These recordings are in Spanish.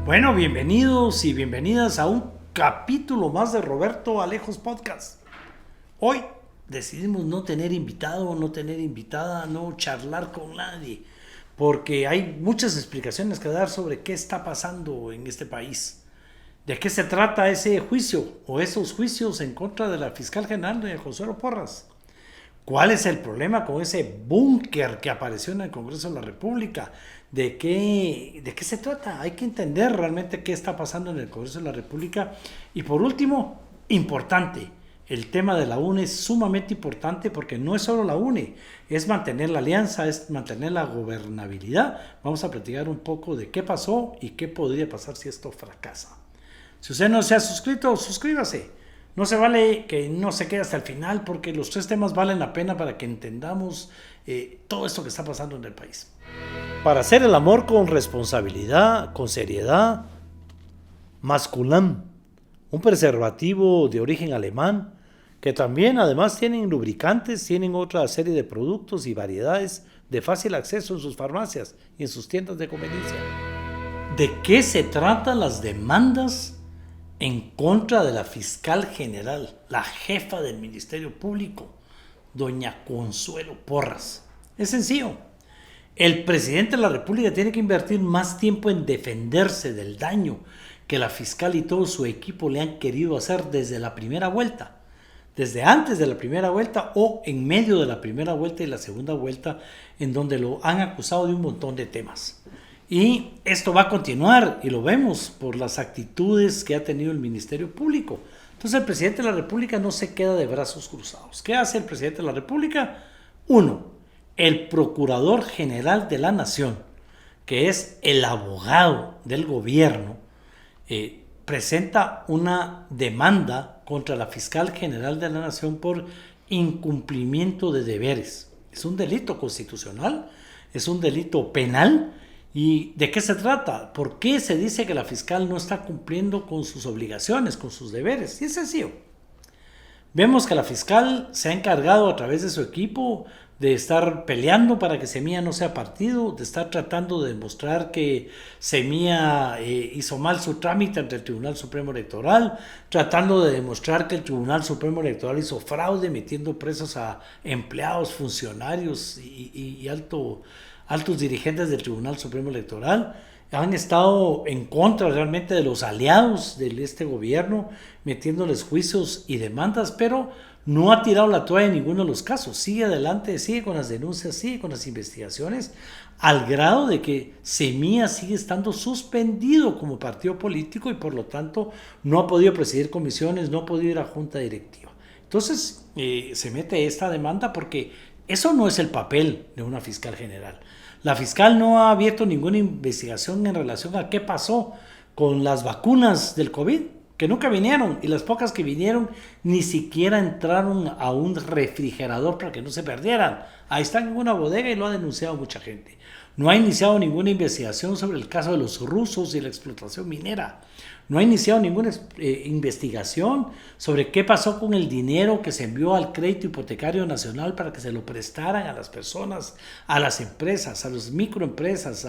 Bueno, bienvenidos y bienvenidas a un capítulo más de Roberto Alejos Podcast. Hoy decidimos no tener invitado, no tener invitada, no charlar con nadie, porque hay muchas explicaciones que dar sobre qué está pasando en este país. ¿De qué se trata ese juicio o esos juicios en contra de la fiscal general de Consuelo Porras? ¿Cuál es el problema con ese búnker que apareció en el Congreso de la República? ¿De qué se trata? Hay que entender realmente qué está pasando en el Congreso de la República. Y por último, importante, el tema de la UNE es sumamente importante porque no es solo la UNE, es mantener la alianza, es mantener la gobernabilidad. Vamos a platicar un poco de qué pasó y qué podría pasar si esto fracasa. Si usted no se ha suscrito, suscríbase. No se vale que no se quede hasta el final porque los tres temas valen la pena para que entendamos todo esto que está pasando en el país. Para hacer el amor con responsabilidad, con seriedad, Masculin, un preservativo de origen alemán que también además tienen lubricantes, tienen otra serie de productos y variedades de fácil acceso en sus farmacias y en sus tiendas de conveniencia. ¿De qué se tratan las demandas en contra de la fiscal general, la jefa del Ministerio Público, doña Consuelo Porras? Es sencillo. El presidente de la República tiene que invertir más tiempo en defenderse del daño que la fiscal y todo su equipo le han querido hacer desde la primera vuelta, desde antes de la primera vuelta o en medio de la primera vuelta y la segunda vuelta, en donde lo han acusado de un montón de temas. Y esto va a continuar y lo vemos por las actitudes que ha tenido el Ministerio Público. Entonces el presidente de la República no se queda de brazos cruzados. ¿Qué hace el presidente de la República? Uno, el Procurador General de la Nación, que es el abogado del gobierno, presenta una demanda contra la fiscal general de la Nación por incumplimiento de deberes. Es un delito constitucional, es un delito penal. ¿Y de qué se trata? ¿Por qué se dice que la fiscal no está cumpliendo con sus obligaciones, con sus deberes? Y es sencillo. Vemos que la fiscal se ha encargado a través de su equipo de estar peleando para que Semilla no sea partido, de estar tratando de demostrar que Semilla hizo mal su trámite ante el Tribunal Supremo Electoral, tratando de demostrar que el Tribunal Supremo Electoral hizo fraude, metiendo presos a empleados, funcionarios y altos dirigentes del Tribunal Supremo Electoral. Han estado en contra realmente de los aliados de este gobierno, metiéndoles juicios y demandas, pero no ha tirado la toalla en ninguno de los casos. Sigue adelante, sigue con las denuncias, sigue con las investigaciones, al grado de que Semilla sigue estando suspendido como partido político y por lo tanto no ha podido presidir comisiones, no ha podido ir a junta directiva. Entonces se mete esta demanda porque eso no es el papel de una fiscal general. La fiscal no ha abierto ninguna investigación en relación a qué pasó con las vacunas del COVID, que nunca vinieron, y las pocas que vinieron ni siquiera entraron a un refrigerador para que no se perdieran. Ahí están en una bodega y lo ha denunciado mucha gente. No ha iniciado ninguna investigación sobre el caso de los rusos y la explotación minera. No ha iniciado ninguna investigación sobre qué pasó con el dinero que se envió al crédito hipotecario nacional para que se lo prestaran a las personas, a las empresas, a las microempresas,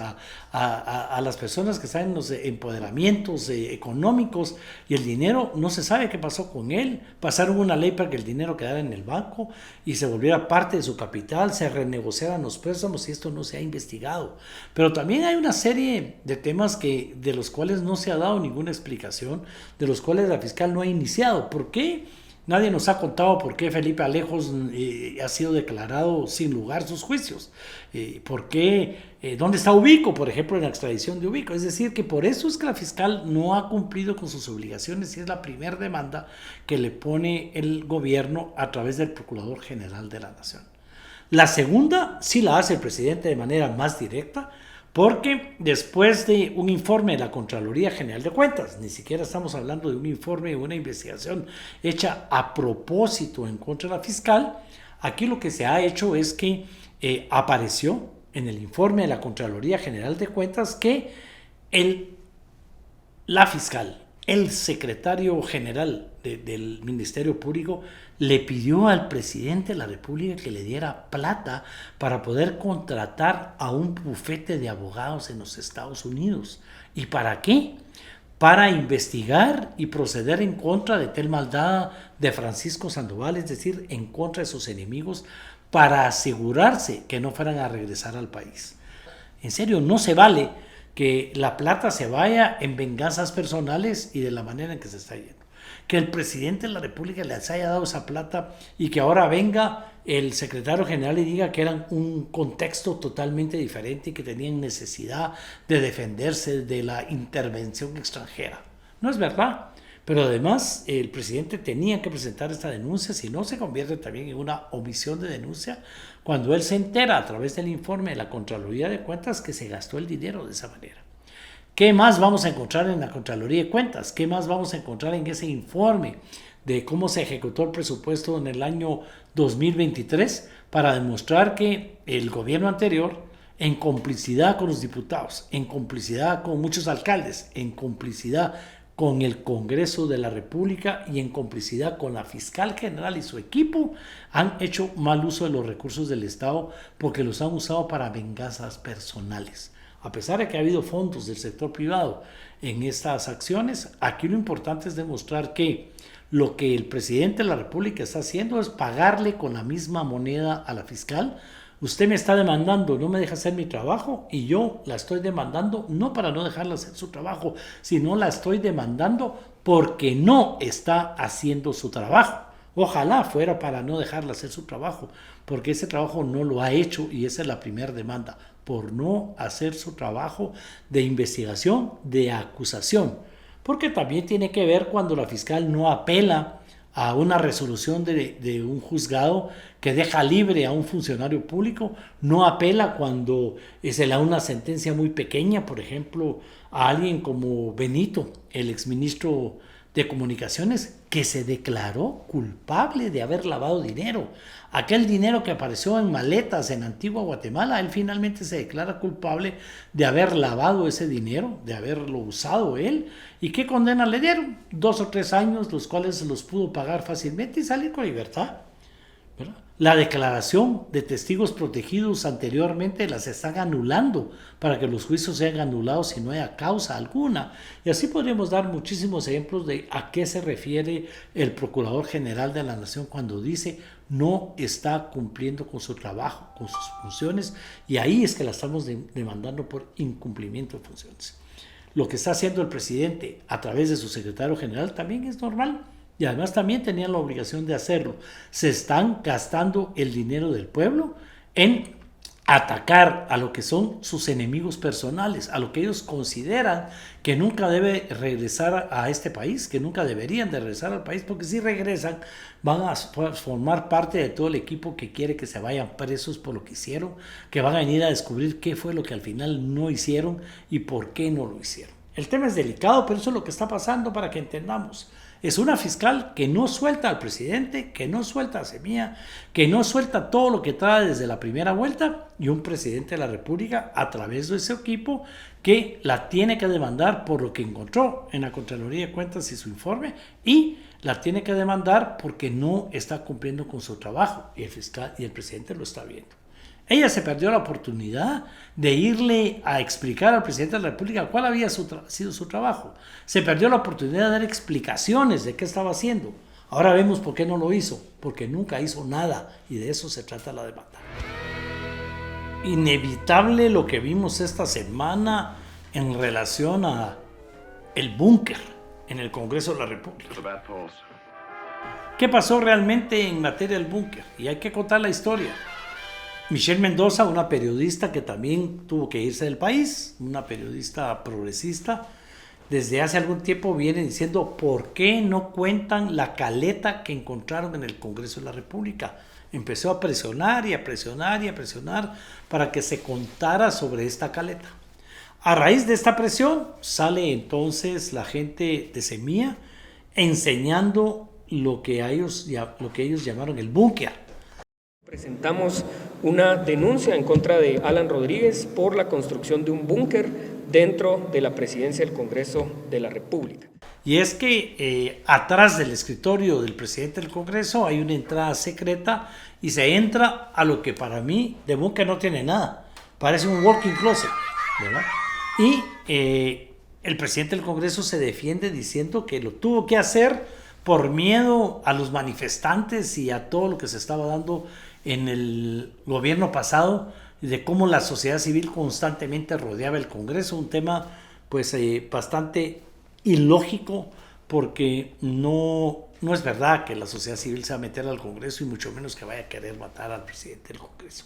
a las personas que están en los empoderamientos económicos, y el dinero no se sabe qué pasó con él. Pasaron una ley para que el dinero quedara en el banco y se volviera parte de su capital, se renegociaran los préstamos y esto no se ha investigado. Pero también hay una serie de temas de los cuales no se ha dado ninguna explicación, de los cuales la fiscal no ha iniciado. ¿Por qué? Nadie nos ha contado por qué Felipe Alejos ha sido declarado sin lugar sus juicios. ¿Por qué? ¿Dónde está Ubico, por ejemplo, en la extradición de Ubico? Es decir, que por eso es que la fiscal no ha cumplido con sus obligaciones y es la primera demanda que le pone el gobierno a través del Procurador General de la Nación. La segunda sí la hace el presidente de manera más directa, porque después de un informe de la Contraloría General de Cuentas, ni siquiera estamos hablando de un informe o una investigación hecha a propósito en contra de la fiscal, aquí lo que se ha hecho es que apareció en el informe de la Contraloría General de Cuentas que la fiscal el secretario general del Ministerio Público le pidió al presidente de la República que le diera plata para poder contratar a un bufete de abogados en los Estados Unidos. ¿Y para qué? Para investigar y proceder en contra de Tel Maldada, de Francisco Sandoval, es decir, en contra de sus enemigos, para asegurarse que no fueran a regresar al país. En serio, no se vale que la plata se vaya en venganzas personales y de la manera en que se está yendo. Que el presidente de la República les haya dado esa plata y que ahora venga el secretario general y diga que eran un contexto totalmente diferente y que tenían necesidad de defenderse de la intervención extranjera. No es verdad. Pero además el presidente tenía que presentar esta denuncia, si no se convierte también en una omisión de denuncia, cuando él se entera a través del informe de la Contraloría de Cuentas que se gastó el dinero de esa manera. ¿Qué más vamos a encontrar en la Contraloría de Cuentas? ¿Qué más vamos a encontrar en ese informe de cómo se ejecutó el presupuesto en el año 2023 para demostrar que el gobierno anterior, en complicidad con los diputados, en complicidad con muchos alcaldes, en complicidad con el Congreso de la República y en complicidad con la fiscal general y su equipo, han hecho mal uso de los recursos del Estado porque los han usado para venganzas personales? A pesar de que ha habido fondos del sector privado en estas acciones, aquí lo importante es demostrar que lo que el presidente de la República está haciendo es pagarle con la misma moneda a la fiscal. Usted me está demandando, no me deja hacer mi trabajo y yo la estoy demandando no para no dejarla hacer su trabajo, sino la estoy demandando porque no está haciendo su trabajo. Ojalá fuera para no dejarla hacer su trabajo, porque ese trabajo no lo ha hecho y esa es la primera demanda, por no hacer su trabajo de investigación, de acusación. Porque también tiene que ver cuando la fiscal no apela a una resolución de un juzgado que deja libre a un funcionario público, no apela cuando se le da una sentencia muy pequeña, por ejemplo, a alguien como Benito, el exministro de Comunicaciones, que se declaró culpable de haber lavado dinero. Aquel dinero que apareció en maletas en Antigua Guatemala, él finalmente se declara culpable de haber lavado ese dinero, de haberlo usado él. ¿Y qué condena le dieron? 2 o 3 años, los cuales los pudo pagar fácilmente y salir con libertad, ¿verdad? La declaración de testigos protegidos anteriormente las están anulando para que los juicios sean anulados si no haya causa alguna. Y así podríamos dar muchísimos ejemplos de a qué se refiere el Procurador General de la Nación cuando dice no está cumpliendo con su trabajo, con sus funciones, y ahí es que la estamos demandando por incumplimiento de funciones. Lo que está haciendo el presidente a través de su secretario general también es normal. Y además también tenían la obligación de hacerlo. Se están gastando el dinero del pueblo en atacar a lo que son sus enemigos personales, a lo que ellos consideran que nunca debe regresar a este país, que nunca deberían de regresar al país, porque si regresan van a formar parte de todo el equipo que quiere que se vayan presos por lo que hicieron, que van a venir a descubrir qué fue lo que al final no hicieron y por qué no lo hicieron. El tema es delicado, pero eso es lo que está pasando para que entendamos. Es una fiscal que no suelta al presidente, que no suelta a Semilla, que no suelta todo lo que trae desde la primera vuelta, y un presidente de la República a través de ese equipo que la tiene que demandar por lo que encontró en la Contraloría de Cuentas y su informe, y la tiene que demandar porque no está cumpliendo con su trabajo, y el fiscal y el presidente lo está viendo. Ella se perdió la oportunidad de irle a explicar al presidente de la República cuál había sido su trabajo. Se perdió la oportunidad de dar explicaciones de qué estaba haciendo. Ahora vemos por qué no lo hizo, porque nunca hizo nada, y de eso se trata la demanda. Inevitable lo que vimos esta semana en relación a el búnker en el Congreso de la República. ¿Qué pasó realmente en materia del búnker? Y hay que contar la historia. Michelle Mendoza, una periodista que también tuvo que irse del país, una periodista progresista, desde hace algún tiempo viene diciendo por qué no cuentan la caleta que encontraron en el Congreso de la República. Empezó a presionar y a presionar y a presionar para que se contara sobre esta caleta. A raíz de esta presión sale entonces la gente de Semilla enseñando lo que ellos llamaron el búnker. Presentamos una denuncia en contra de Alan Rodríguez por la construcción de un búnker dentro de la presidencia del Congreso de la República. Y es que atrás del escritorio del presidente del Congreso hay una entrada secreta y se entra a lo que para mí de búnker no tiene nada. Parece un walk-in closet, ¿verdad? Y el presidente del Congreso se defiende diciendo que lo tuvo que hacer por miedo a los manifestantes y a todo lo que se estaba dando en el gobierno pasado, de cómo la sociedad civil constantemente rodeaba el Congreso, un tema pues bastante ilógico, porque no es verdad que la sociedad civil se va a meter al Congreso y mucho menos que vaya a querer matar al presidente del Congreso.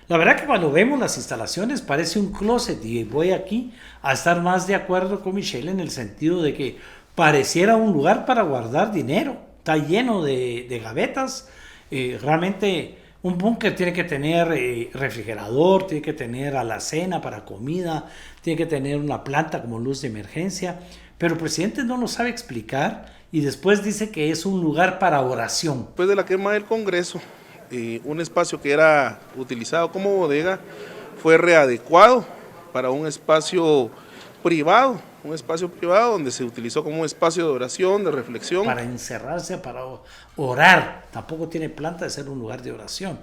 La verdad que cuando vemos las instalaciones parece un closet, y voy aquí a estar más de acuerdo con Michelle en el sentido de que pareciera un lugar para guardar dinero. Está lleno de gavetas. Realmente un búnker tiene que tener refrigerador, tiene que tener alacena para comida, tiene que tener una planta como luz de emergencia. Pero el presidente no lo sabe explicar y después dice que es un lugar para oración. Después de la quema del Congreso, un espacio que era utilizado como bodega fue readecuado para un espacio privado donde se utilizó como un espacio de oración, de reflexión. Para encerrarse, para orar. Tampoco tiene planta de ser un lugar de oración.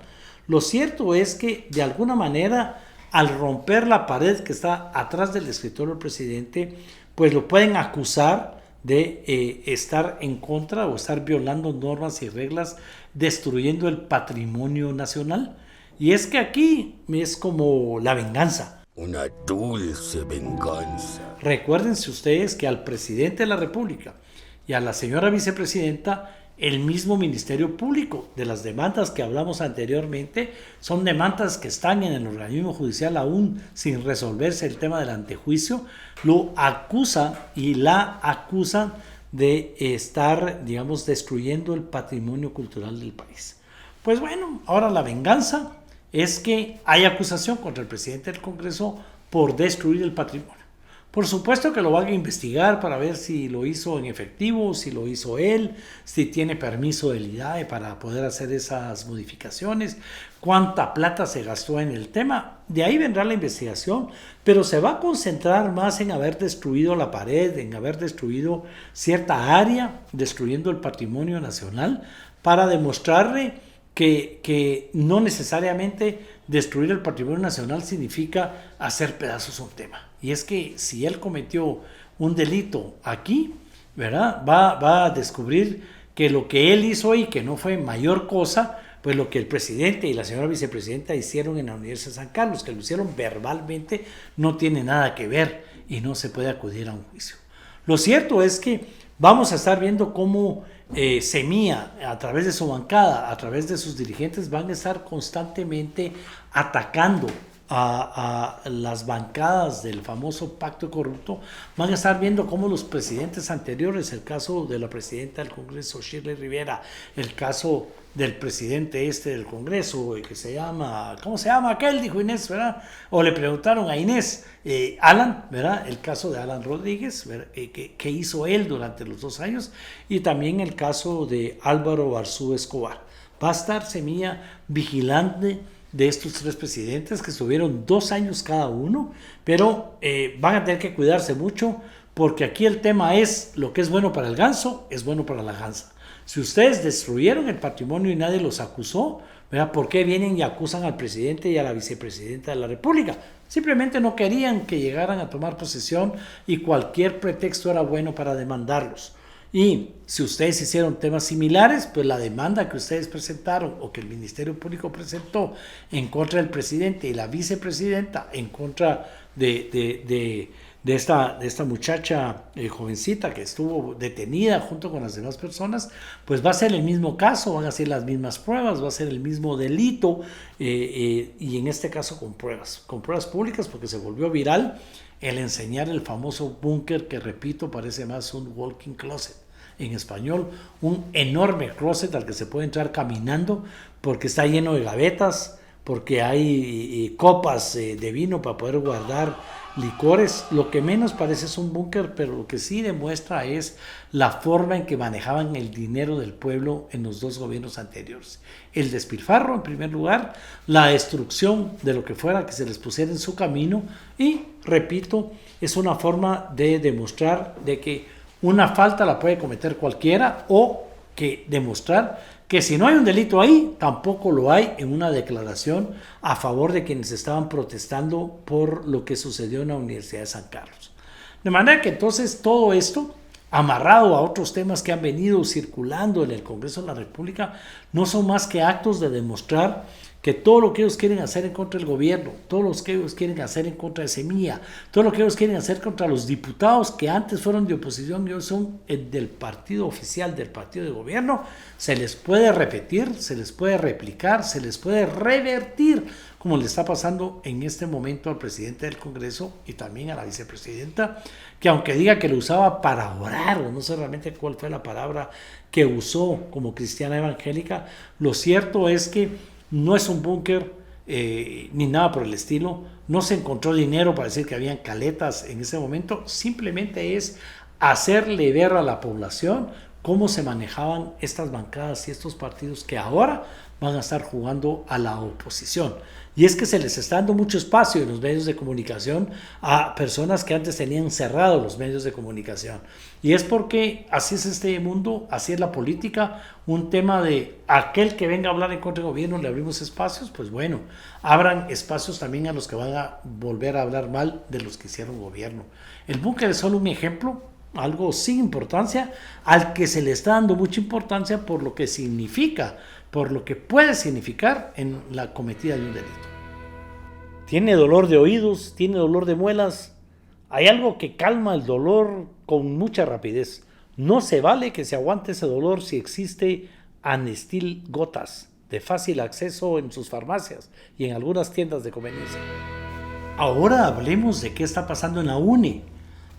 Lo cierto es que de alguna manera, al romper la pared que está atrás del escritorio del presidente, pues lo pueden acusar de estar en contra o estar violando normas y reglas, destruyendo el patrimonio nacional. Y es que aquí es como la venganza. Una dulce venganza. Recuérdense ustedes que al presidente de la República y a la señora vicepresidenta, el mismo Ministerio Público, de las demandas que hablamos anteriormente, son demandas que están en el organismo judicial aún sin resolverse el tema del antejuicio, lo acusan y la acusan de estar, digamos, destruyendo el patrimonio cultural del país. Pues bueno, ahora la venganza es que hay acusación contra el presidente del Congreso por destruir el patrimonio. Por supuesto que lo van a investigar para ver si lo hizo en efectivo, si lo hizo él, si tiene permiso del IDAE para poder hacer esas modificaciones, cuánta plata se gastó en el tema. De ahí vendrá la investigación, pero se va a concentrar más en haber destruido la pared, en haber destruido cierta área, destruyendo el patrimonio nacional, para demostrarle que no necesariamente destruir el patrimonio nacional significa hacer pedazos un tema. Y es que si él cometió un delito aquí, ¿verdad? Va a descubrir que lo que él hizo y que no fue mayor cosa, pues lo que el presidente y la señora vicepresidenta hicieron en la Universidad de San Carlos, que lo hicieron verbalmente, no tiene nada que ver y no se puede acudir a un juicio. Lo cierto es que vamos a estar viendo cómo Semilla, a través de su bancada, a través de sus dirigentes, van a estar constantemente atacando a las bancadas del famoso pacto corrupto. Van a estar viendo cómo los presidentes anteriores, el caso de la presidenta del Congreso, Shirley Rivera, el caso del presidente del Congreso, que se llama, ¿cómo se llama aquel? Dijo Inés, ¿verdad? O le preguntaron a Inés, Alan, ¿verdad? El caso de Alan Rodríguez, ¿qué hizo él durante los 2 años? Y también el caso de Álvaro Arzú Escobar. Va a estar Semilla vigilante de estos 3 presidentes que estuvieron 2 años cada uno, pero van a tener que cuidarse mucho, porque aquí el tema es: lo que es bueno para el ganso es bueno para la gansa. Si ustedes destruyeron el patrimonio y nadie los acusó, ¿verdad? ¿Por qué vienen y acusan al presidente y a la vicepresidenta de la República? Simplemente no querían que llegaran a tomar posesión y cualquier pretexto era bueno para demandarlos. Y si ustedes hicieron temas similares, pues la demanda que ustedes presentaron o que el Ministerio Público presentó en contra del presidente y la vicepresidenta en contra de esta muchacha jovencita que estuvo detenida junto con las demás personas, pues va a ser el mismo caso, van a ser las mismas pruebas, va a ser el mismo delito, y en este caso con pruebas públicas, porque se volvió viral el enseñar el famoso búnker que, repito, parece más un walk-in closet. En español, un enorme closet al que se puede entrar caminando porque está lleno de gavetas, porque hay copas de vino para poder guardar licores. Lo que menos parece es un búnker, pero lo que sí demuestra es la forma en que manejaban el dinero del pueblo en los dos gobiernos anteriores. El despilfarro, en primer lugar, la destrucción de lo que fuera que se les pusiera en su camino y, repito, es una forma de demostrar de que una falta la puede cometer cualquiera o que demostrar que si no hay un delito ahí, tampoco lo hay en una declaración a favor de quienes estaban protestando por lo que sucedió en la Universidad de San Carlos. De manera que entonces todo esto, amarrado a otros temas que han venido circulando en el Congreso de la República, no son más que actos de demostrar que todo lo que ellos quieren hacer en contra del gobierno, todo lo que ellos quieren hacer en contra de Semilla, todo lo que ellos quieren hacer contra los diputados que antes fueron de oposición y hoy son del partido oficial, del partido de gobierno, se les puede repetir, se les puede replicar, se les puede revertir, como le está pasando en este momento al presidente del Congreso y también a la vicepresidenta, que aunque diga que lo usaba para orar, o no sé realmente cuál fue la palabra que usó como cristiana evangélica, lo cierto es que no es un búnker ni nada por el estilo, no se encontró dinero para decir que habían caletas en ese momento, simplemente es hacerle ver a la población cómo se manejaban estas bancadas y estos partidos que ahora van a estar jugando a la oposición. Y es que se les está dando mucho espacio en los medios de comunicación a personas que antes tenían cerrados los medios de comunicación. Y es porque así es este mundo, así es la política, un tema de aquel que venga a hablar en contra del gobierno, le abrimos espacios, pues bueno, abran espacios también a los que van a volver a hablar mal de los que hicieron gobierno. El búnker es solo un ejemplo, algo sin importancia, al que se le está dando mucha importancia por lo que significa, por lo que puede significar en la cometida de un delito. Tiene dolor de oídos, tiene dolor de muelas. Hay algo que calma el dolor con mucha rapidez. No se vale que se aguante ese dolor si existe Anestil Gotas, de fácil acceso en sus farmacias y en algunas tiendas de conveniencia. Ahora hablemos de qué está pasando en la UNE.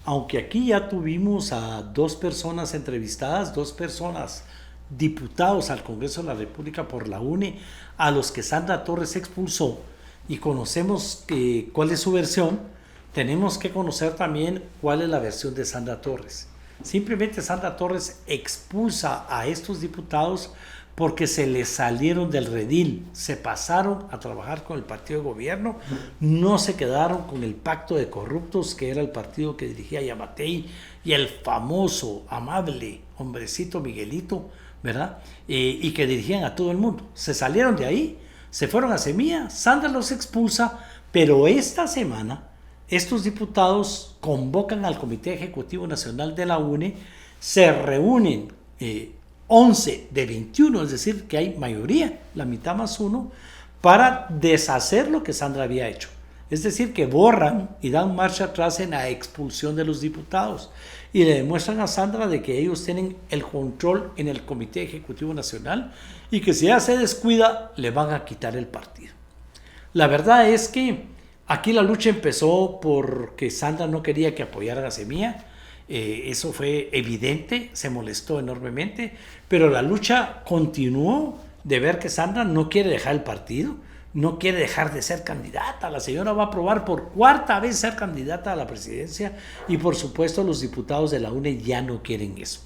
Aunque aquí ya tuvimos a 2 personas entrevistadas, 2 personas diputados al Congreso de la República por la UNE, a los que Sandra Torres expulsó, y conocemos cuál es su versión, tenemos que conocer también cuál es la versión de Sandra Torres. Simplemente Sandra Torres expulsa a estos diputados porque se les salieron del redil, se pasaron a trabajar con el partido de gobierno, no se quedaron con el pacto de corruptos que era el partido que dirigía Yamatei y el famoso, amable hombrecito Miguelito, ¿verdad? Y que dirigían a todo el mundo. Se salieron de ahí, se fueron a Semilla, Sandra los expulsa, pero esta semana estos diputados convocan al Comité Ejecutivo Nacional de la UNE, se reúnen 11 de 21, es decir, que hay mayoría, la mitad más 1, para deshacer lo que Sandra había hecho. Es decir, que borran y dan marcha atrás en la expulsión de los diputados y le demuestran a Sandra de que ellos tienen el control en el Comité Ejecutivo Nacional y que si ella se descuida, le van a quitar el partido. La verdad es que aquí la lucha empezó porque Sandra no quería que apoyaran a Semilla. Eso fue evidente, se molestó enormemente, pero la lucha continuó de ver que Sandra no quiere dejar el partido, no quiere dejar de ser candidata. La señora va a probar por 4ª vez ser candidata a la presidencia y por supuesto los diputados de la UNE ya no quieren eso.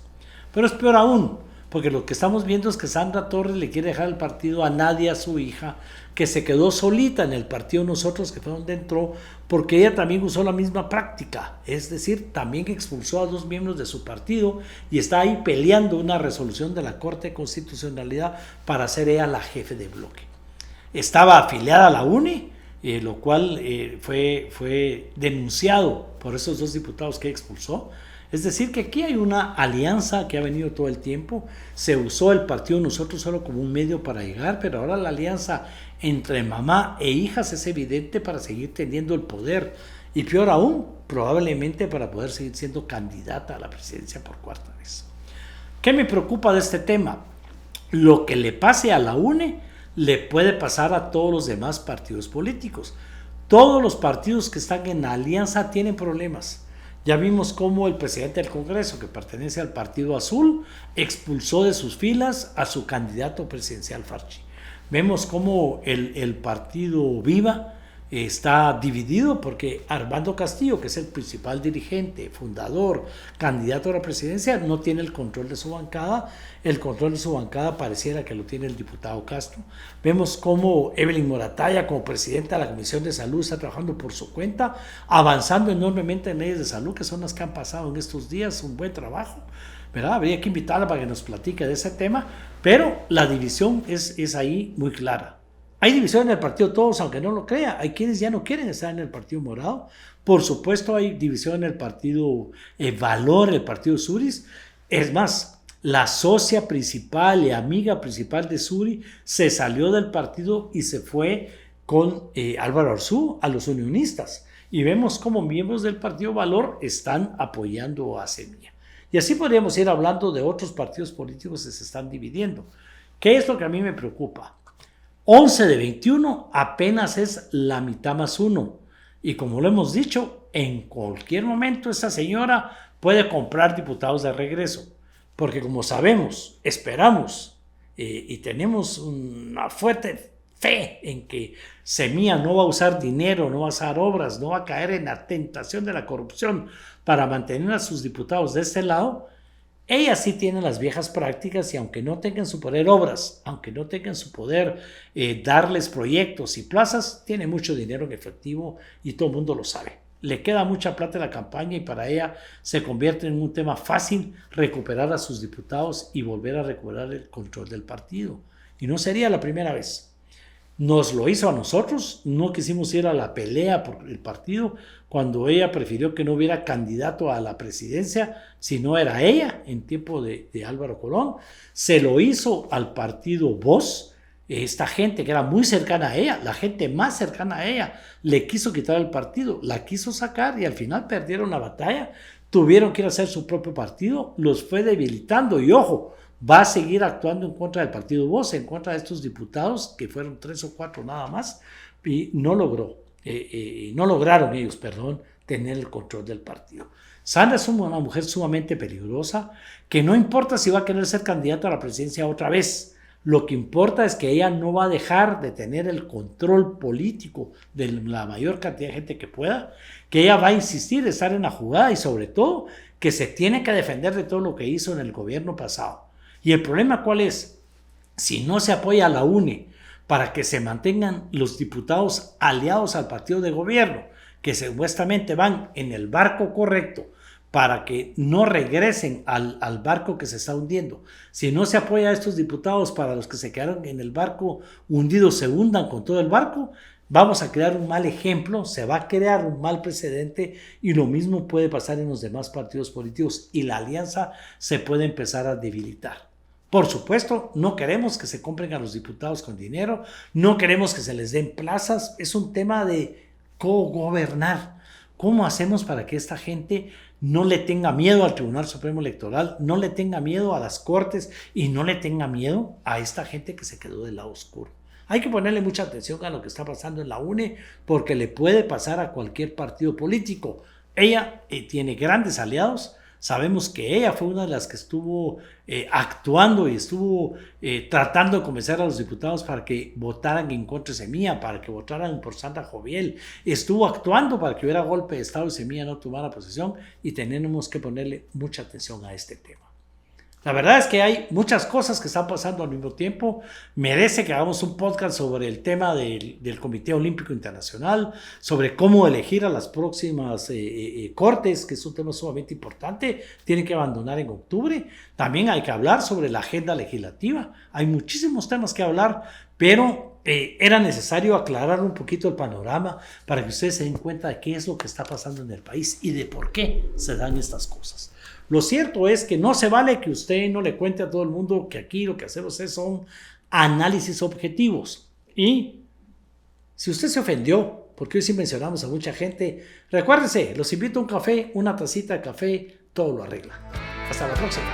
Pero es peor aún, porque lo que estamos viendo es que Sandra Torres le quiere dejar el partido a Nadia, su hija, que se quedó solita en el partido Nosotros, que fue donde entró, porque ella también usó la misma práctica, es decir, también expulsó a 2 miembros de su partido y está ahí peleando una resolución de la Corte de Constitucionalidad para ser ella la jefe de bloque. Estaba afiliada a la UNE, lo cual fue denunciado por esos 2 diputados que expulsó. Es decir, que aquí hay una alianza que ha venido todo el tiempo. Se usó el partido Nosotros solo como un medio para llegar, pero ahora la alianza entre mamá e hijas es evidente para seguir teniendo el poder. Y peor aún, probablemente para poder seguir siendo candidata a la presidencia por 4ª vez. ¿Qué me preocupa de este tema? Lo que le pase a la UNE le puede pasar a todos los demás partidos políticos. Todos los partidos que están en la alianza tienen problemas. Ya vimos cómo el presidente del Congreso, que pertenece al Partido Azul, expulsó de sus filas a su candidato presidencial Farchi. Vemos cómo el partido Viva está dividido porque Armando Castillo, que es el principal dirigente, fundador, candidato a la presidencia, no tiene el control de su bancada. El control de su bancada pareciera que lo tiene el diputado Castro. Vemos cómo Evelyn Moratalla, como presidenta de la Comisión de Salud, está trabajando por su cuenta, avanzando enormemente en leyes de salud, que son las que han pasado en estos días, un buen trabajo, ¿verdad? Habría que invitarla para que nos platique de ese tema, pero la división es ahí muy clara. Hay división en el partido todos, aunque no lo crea. Hay quienes ya no quieren estar en el partido morado. Por supuesto, hay división en el partido Valor, el partido Suris. Es más, la socia principal y amiga principal de Suri se salió del partido y se fue con Álvaro Arzú a los unionistas. Y vemos cómo miembros del partido Valor están apoyando a Semilla. Y así podríamos ir hablando de otros partidos políticos que se están dividiendo. ¿Qué es lo que a mí me preocupa? 11 de 21 apenas es la mitad más uno. Y como lo hemos dicho, en cualquier momento esa señora puede comprar diputados de regreso. Porque como sabemos, esperamos y tenemos una fuerte fe en que Semilla no va a usar dinero, no va a usar obras, no va a caer en la tentación de la corrupción para mantener a sus diputados de este lado. Ella sí tiene las viejas prácticas y aunque no tengan su poder obras, aunque no tengan su poder darles proyectos y plazas, tiene mucho dinero en efectivo y todo el mundo lo sabe. Le queda mucha plata en la campaña y para ella se convierte en un tema fácil recuperar a sus diputados y volver a recuperar el control del partido. Y no sería la primera vez. Nos lo hizo a nosotros, no quisimos ir a la pelea por el partido cuando ella prefirió que no hubiera candidato a la presidencia, si no era ella en tiempo de Álvaro Colón. Se lo hizo al partido Voz, esta gente que era muy cercana a ella, la gente más cercana a ella, le quiso quitar el partido, la quiso sacar y al final perdieron la batalla, tuvieron que ir a hacer su propio partido, los fue debilitando y ojo, va a seguir actuando en contra del partido Voz, en contra de estos diputados, que fueron 3 o 4 nada más, y no lograron ellos, tener el control del partido. Sandra es una mujer sumamente peligrosa, que no importa si va a querer ser candidata a la presidencia otra vez, lo que importa es que ella no va a dejar de tener el control político de la mayor cantidad de gente que pueda, que ella va a insistir en estar en la jugada y sobre todo que se tiene que defender de todo lo que hizo en el gobierno pasado. ¿Y el problema cuál es? Si no se apoya a la UNE para que se mantengan los diputados aliados al partido de gobierno, que supuestamente van en el barco correcto para que no regresen al barco que se está hundiendo, si no se apoya a estos diputados para los que se quedaron en el barco hundidos se hundan con todo el barco, vamos a crear un mal ejemplo, se va a crear un mal precedente y lo mismo puede pasar en los demás partidos políticos y la alianza se puede empezar a debilitar. Por supuesto, no queremos que se compren a los diputados con dinero, no queremos que se les den plazas, es un tema de cogobernar. ¿Cómo hacemos para que esta gente no le tenga miedo al Tribunal Supremo Electoral, no le tenga miedo a las Cortes y no le tenga miedo a esta gente que se quedó del lado oscuro? Hay que ponerle mucha atención a lo que está pasando en la UNE porque le puede pasar a cualquier partido político. Ella tiene grandes aliados. Sabemos que ella fue una de las que estuvo actuando y estuvo tratando de convencer a los diputados para que votaran en contra de Semilla, para que votaran por Sandra Joviel. Estuvo actuando para que hubiera golpe de Estado y Semilla no tomara posesión y tenemos que ponerle mucha atención a este tema. La verdad es que hay muchas cosas que están pasando al mismo tiempo. Merece que hagamos un podcast sobre el tema del Comité Olímpico Internacional, sobre cómo elegir a las próximas cortes, que es un tema sumamente importante. Tienen que abandonar en octubre. También hay que hablar sobre la agenda legislativa. Hay muchísimos temas que hablar, pero era necesario aclarar un poquito el panorama para que ustedes se den cuenta de qué es lo que está pasando en el país y de por qué se dan estas cosas. Lo cierto es que no se vale que usted no le cuente a todo el mundo que aquí lo que hacemos son análisis objetivos. Y si usted se ofendió, porque hoy sí mencionamos a mucha gente, recuérdese, los invito a un café, una tacita de café, todo lo arregla. Hasta la próxima.